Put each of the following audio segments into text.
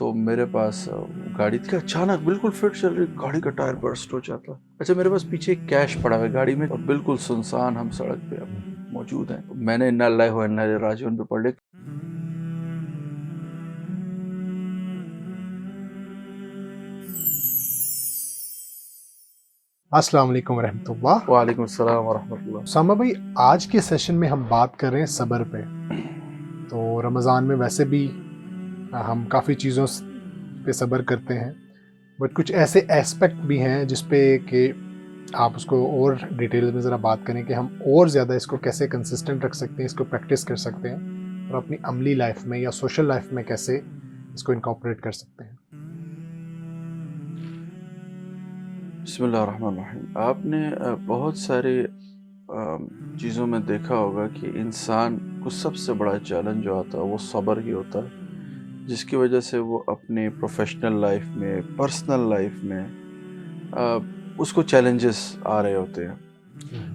تو میرے پاس گاڑی تھی، اچانک بالکل فٹ چل رہی گاڑی کا ٹائر برسٹ ہو جاتا. اچھا میرے پاس پیچھے کیش پڑا ہوا ہے گاڑی میں اور بالکل سنسان ہم سڑک پہ موجود ہیں. میں نے انا اللہ و انا الیہ راجعون پہ پڑھ لیا. السلام علیکم ورحمۃ اللہ. وعلیکم السلام ورحمۃ اللہ. اسامہ بھائی، آج کے سیشن میں ہم بات کر رہے ہیں صبر پہ. تو رمضان میں ویسے بھی ہم کافی چیزوں پہ صبر کرتے ہیں، بٹ کچھ ایسے ایسپیکٹ بھی ہیں جس پہ کہ آپ اس کو اور ڈیٹیل میں ذرا بات کریں کہ ہم اور زیادہ اس کو کیسے کنسسٹنٹ رکھ سکتے ہیں، اس کو پریکٹس کر سکتے ہیں اور اپنی عملی لائف میں یا سوشل لائف میں کیسے اس کو انکارپوریٹ کر سکتے ہیں. بسم اللہ الرحمن الرحیم. آپ نے بہت سارے چیزوں میں دیکھا ہوگا کہ انسان کو سب سے بڑا چیلنج جو آتا ہے وہ صبر ہی ہوتا ہے، جس کی وجہ سے وہ اپنے پروفیشنل لائف میں، پرسنل لائف میں اس کو چیلنجز آ رہے ہوتے ہیں.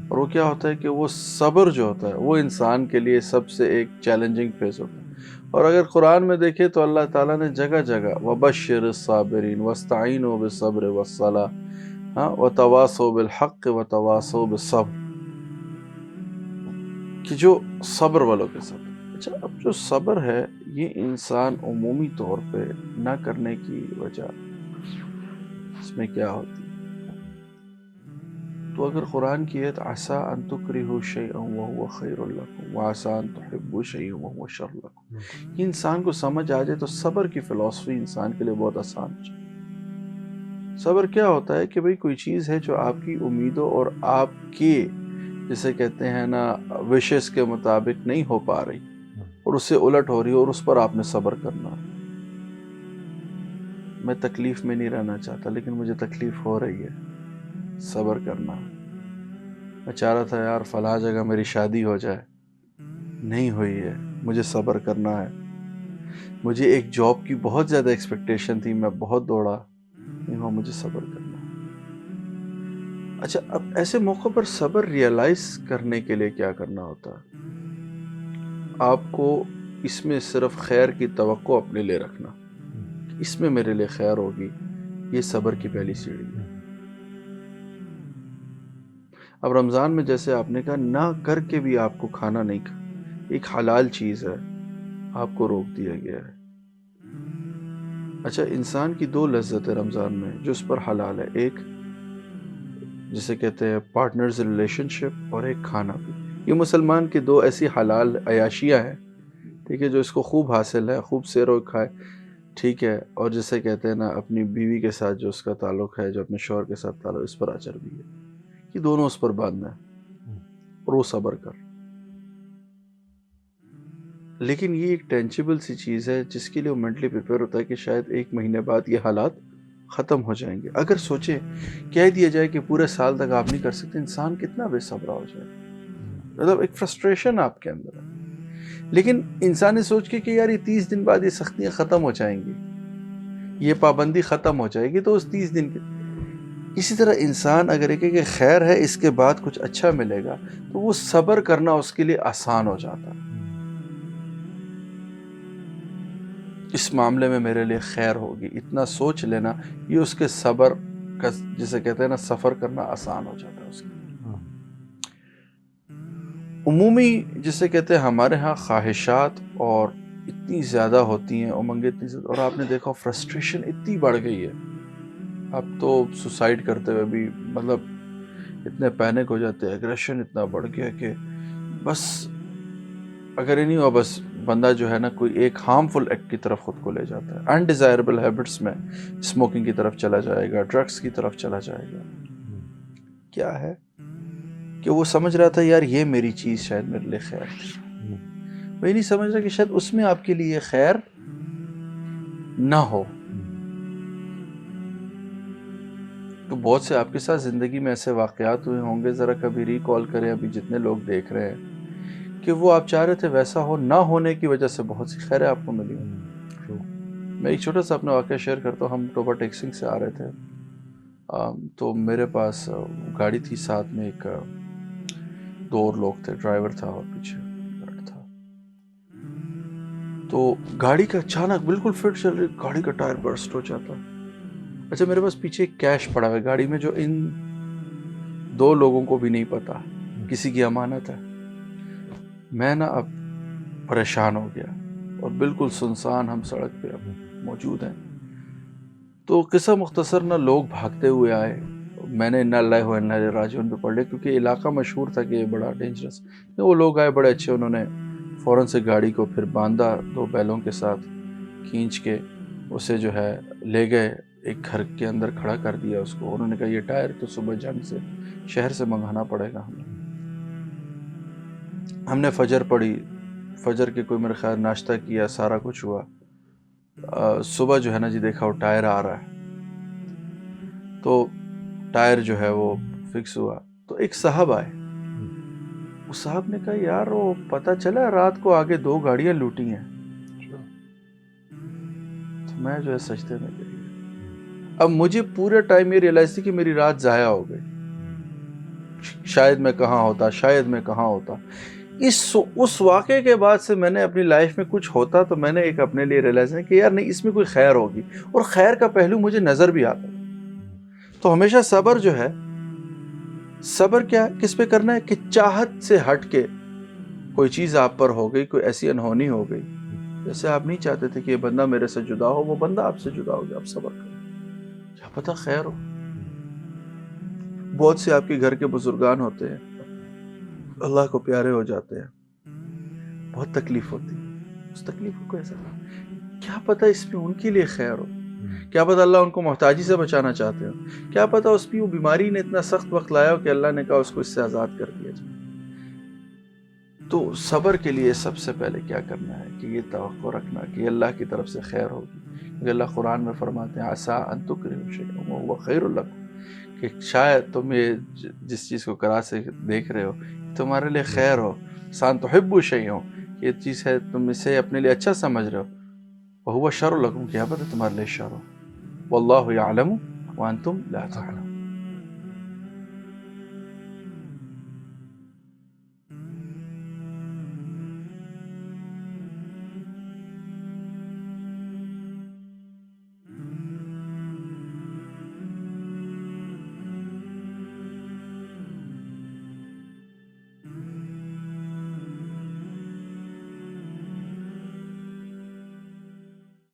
اور وہ کیا ہوتا ہے کہ وہ صبر جو ہوتا ہے وہ انسان کے لیے سب سے ایک چیلنجنگ فیز ہوتا ہے. اور اگر قرآن میں دیکھیں تو اللہ تعالیٰ نے جگہ جگہ وَبَشِّرِ الصَّابِرِينَ وَاسْتَعِينُوا بِالصَّبْرِ وَالصَّلَاةِ وَتَوَاصَوْا بِالْحَقِّ وَتَوَاصَوْا بِالصَّبْرِ، کہ جو صبر والوں کے ساتھ. اچھا، اب جو صبر ہے یہ انسان عمومی طور پہ نہ کرنے کی وجہ اس میں کیا ہوتی ہے؟ تو اگر قرآن کی ایت عَسَىٰ أَن تُكْرِهُوا شَيْئًا وَهُوَ خَيْرٌ لَكُمْ وَعَسَىٰ أَن تُحِبُّوا شَيْئًا وَهُوَ شَرٌّ لَكُمْ، یہ انسان کو سمجھ آ جائے تو صبر کی فلسفی انسان کے لیے بہت آسان ہو جائے. صبر کیا ہوتا ہے کہ بھئی کوئی چیز ہے جو آپ کی امیدوں اور آپ کے جسے کہتے ہیں نا وشز کے مطابق نہیں ہو پا رہی اور اس سے الٹ ہو رہی ہے اور اس پر آپ نے صبر کرنا. میں تکلیف میں نہیں رہنا چاہتا لیکن مجھے تکلیف ہو رہی ہے، صبر کرنا. میں چاہ رہا تھا یار فلاں جگہ میری شادی ہو جائے، نہیں ہوئی ہے، مجھے صبر کرنا ہے. مجھے ایک جاب کی بہت زیادہ ایکسپیکٹیشن تھی، میں بہت دوڑا، نہیں ہوا، مجھے صبر کرنا ہے. اچھا، اب ایسے موقع پر صبر ریئلائز کرنے کے لیے کیا کرنا ہوتا ہے؟ آپ کو اس میں صرف خیر کی توقع اپنے لیے رکھنا، اس میں میرے لیے خیر ہوگی، یہ صبر کی پہلی سیڑھی ہے. اب رمضان میں جیسے آپ نے کہا نہ کر کے بھی آپ کو کھانا نہیں کھا، ایک حلال چیز ہے، آپ کو روک دیا گیا ہے. اچھا، انسان کی دو لذت ہے رمضان میں جو اس پر حلال ہے، ایک جسے کہتے ہیں پارٹنرز ریلیشن شپ اور ایک کھانا بھی. یہ مسلمان کی دو ایسی حلال عیاشیاں ہیں، ٹھیک ہے، جو اس کو خوب حاصل ہے، خوب سیرو کھائے، ٹھیک ہے. اور جسے کہتے ہیں نا اپنی بیوی کے ساتھ جو اس کا تعلق ہے، جو اپنے شوہر کے ساتھ تعلق، اس پر اجر بھی ہے. یہ دونوں اس پر باندھنا ہے اور وہ صبر کر. لیکن یہ ایک ٹینچیبل سی چیز ہے جس کے لیے وہ مینٹلی پریپیئر ہوتا ہے کہ شاید ایک مہینے بعد یہ حالات ختم ہو جائیں گے. اگر سوچیں کہہ دیا جائے کہ پورے سال تک آپ نہیں کر سکتے، انسان کتنا بے صبر ہو جائے. مطلب ایک فرسٹریشن آپ کے اندر ہے. لیکن انسان نے سوچ کے کہ یار یہ 30 دن بعد یہ سختیاں ختم ہو جائیں گی، یہ پابندی ختم ہو جائے گی، تو اس 30 دن کے اسی طرح انسان اگر ایک کہ خیر ہے اس کے بعد کچھ اچھا ملے گا تو وہ صبر کرنا اس کے لیے آسان ہو جاتا. اس معاملے میں میرے لیے خیر ہوگی، اتنا سوچ لینا، یہ اس کے صبر کا جسے کہتے ہیں نا سفر کرنا آسان ہو جاتا ہے اس کے. عمومی جسے کہتے ہیں ہمارے ہاں خواہشات اور اتنی زیادہ ہوتی ہیں، امنگیں اتنی زیادہ، اور آپ نے دیکھا فرسٹریشن اتنی بڑھ گئی ہے. اب تو سوسائڈ کرتے ہوئے بھی مطلب اتنے پینک ہو جاتے ہیں، ایگریشن اتنا بڑھ گیا کہ بس اگر یہ نہیں ہوا بس بندہ جو ہے نا کوئی ایک ہارمفل ایکٹ کی طرف خود کو لے جاتا ہے، انڈیزائربل ہیبٹس میں اسموکنگ کی طرف چلا جائے گا، ڈرگس کی طرف چلا جائے گا. کیا ہے کہ وہ سمجھ رہا تھا یار یہ میری چیز شاید میرے لیے خیر تھی، وہ یہ نہیں سمجھ رہا کہ شاید اس میں آپ کے لیے خیر نہ ہو. تو بہت سے آپ کے ساتھ زندگی میں ایسے واقعات ہوئے ہوں گے، ذرا کبھی ریکال کریں، ابھی جتنے لوگ دیکھ رہے ہیں کہ وہ آپ چاہ رہے تھے ویسا ہو، نہ ہونے کی وجہ سے بہت سی خیریں آپ کو ملی. میں ایک چھوٹا سا اپنا واقعہ شیئر کرتا ہوں. ہم ٹوبا ٹیکسنگ سے آ رہے تھے، تو میرے پاس گاڑی تھی، ساتھ میں ایک دو اور لوگ تھے، ڈرائیور تھا اور پیچھے گارڈ تھا. تو گاڑی کا اچانک بالکل فٹ چل رہی گاڑی کا ٹائر برسٹ ہو جاتا. اچھا میرے پاس پیچھے کیش پڑا ہوا ہے گاڑی میں جو ان 2 لوگوں کو بھی نہیں پتا, کسی کی امانت ہے. میں نا اب پریشان ہو گیا اور بالکل سنسان ہم سڑک پہ اب موجود ہیں. تو قصہ مختصر نہ لوگ بھاگتے ہوئے آئے, میں نے انا اللہ و انا الیہ راجعون پہ پڑھ لیا کیونکہ علاقہ مشہور تھا کہ یہ بڑا ڈینجرس. وہ لوگ آئے بڑے اچھے, انہوں نے فوراً سے گاڑی کو پھر باندھا 2 بیلوں کے ساتھ کھینچ کے اسے جو ہے لے گئے ایک گھر کے اندر کھڑا کر دیا اس کو. انہوں نے کہا یہ ٹائر تو صبح جنگ سے شہر سے منگانا پڑے گا ہمیں. ہم نے فجر پڑھی, فجر کے کوئی میرے خیال ناشتہ کیا, سارا کچھ ہوا. صبح جو ہے نا جی دیکھا وہ ٹائر آ رہا ہے, تو ٹائر جو ہے وہ فکس ہوا. تو ایک صاحب آئے, اس صاحب نے کہا یار وہ پتہ چلا رات کو آگے 2 گاڑیاں لوٹی ہیں. تو میں جو ہے سجدے میں گر گیا. اب مجھے پورے ٹائم یہ ریئلائز تھی کہ میری رات ضائع ہو گئی, شاید میں کہاں ہوتا, شاید میں کہاں ہوتا. اس واقعے کے بعد سے میں نے اپنی لائف میں کچھ ہوتا تو میں نے ایک اپنے لیے ریئلائز کیا کہ یار نہیں اس میں کوئی خیر ہوگی, اور خیر کا پہلو مجھے نظر بھی آتا. تو ہمیشہ صبر جو ہے, صبر کیا کس پہ کرنا ہے کہ چاہت سے ہٹ کے کوئی چیز آپ پر ہو گئی, کوئی ایسی انہونی ہو گئی جیسے آپ نہیں چاہتے تھے کہ یہ بندہ میرے سے جدا ہو, وہ بندہ آپ سے جدا ہو گیا, آپ صبر کرو, کیا پتہ خیر ہو. بہت سے آپ کے گھر کے بزرگان ہوتے ہیں اللہ کو پیارے ہو جاتے ہیں, بہت تکلیف ہوتی ہے, اس تکلیف کو ایسا کیا پتہ اس میں ان کے لیے خیر ہو, کیا پتہ اللہ ان کو محتاجی سے بچانا چاہتے ہو, کیا پتہ اس پہ وہ بیماری نے اتنا سخت وقت لایا ہو کہ اللہ نے کہا اس کو اس سے آزاد کر دیا جائے. تو صبر کے لیے سب سے پہلے کیا کرنا ہے کہ یہ توقع رکھنا کہ اللہ کی طرف سے خیر ہوگی. کیونکہ اللہ قرآن میں فرماتے ہیں عسیٰ ان تکرہوا شیئا وہو خیر لکم, کہ شاید تم یہ جس چیز کو کرا سے دیکھ رہے ہو تمہارے لیے خیر ہو. سان تحبوا شیئا, یہ چیز ہے تم اسے اپنے لیے اچھا سمجھ رہے ہو, وہو شر لکم, کیا پتہ تمہارے لیے شر ہو. واللہ یعلم وانتم لا تعلمون.